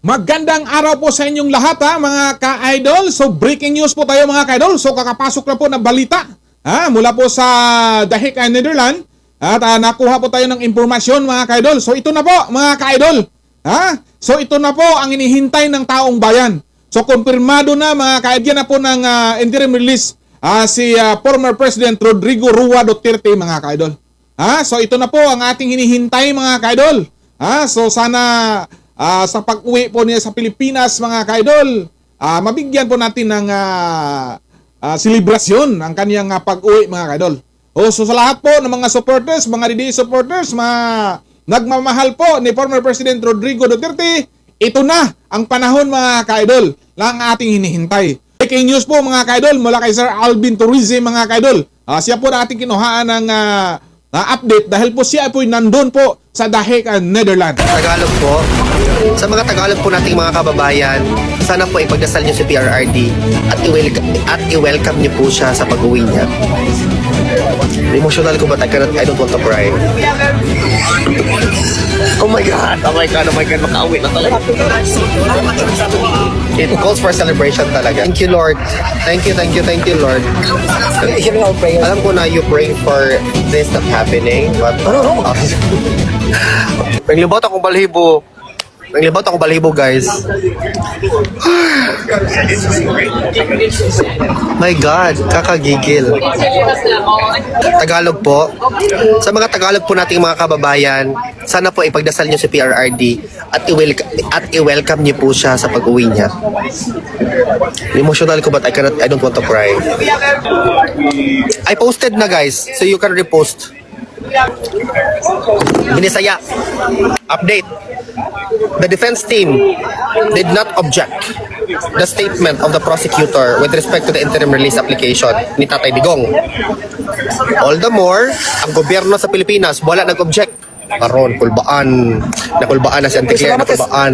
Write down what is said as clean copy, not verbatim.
Magandang araw po sa inyong lahat mga ka-idol. So breaking news po tayo mga ka-idol. So kakapasok na po ng balita mula po sa The Hague, Netherlands. At nakuha po tayo ng impormasyon mga ka-idol. So ito na po mga ka-idol. So ito na po ang inihintay ng taong bayan. So kumpirmado na mga ka-idol na po ng interim release si former President Rodrigo Roa Duterte mga ka-idol. So ito na po ang ating hinihintay mga ka-idol. So sana sa pag-uwi po niya sa Pilipinas mga ka-idol, mabigyan po natin ng selebrasyon ang kanyang pag-uwi mga ka-idol. So sa lahat po ng mga supporters, mga DDE supporters, mga nagmamahal po ni former President Rodrigo Duterte, ito na ang panahon mga ka-idol lang ating hinihintay. Breaking news po mga ka-idol mula kay Sir Alvin Torrize mga ka-idol. Siya po na ating kinuhaan ng update dahil po siya po nandun po sa The Hague, Netherlands. Tagalog po. Sa mga Tagalog po nating mga kababayan, sana po ipagdasal niyo si PRRD at i-welcome niyo po siya sa pag-uwi niya. Emotional ko ba? I don't want to cry. Oh my God! Oh my God! Oh my God! Makauwi na talaga. It calls for celebration talaga. Thank you, Lord. Thank you, Lord. Alam ko na you pray for this not happening, but Nanglibot akong balibo, guys. My God, kakagigil. Tagalog po. Sa mga Tagalog po nating mga kababayan, sana po ipagdasal niyo si PRRD at i-welcome niyo po siya sa pag-uwi niya. Emotional ko but I don't want to cry. I posted na guys, so you can repost. Binisaya. Update. The defense team did not object the statement of the prosecutor with respect to the interim release application ni Tatay Digong. All the more, ang gobyerno sa Pilipinas wala nag-object. Karon, nakulbaan na si Anticlair, nakulbaan.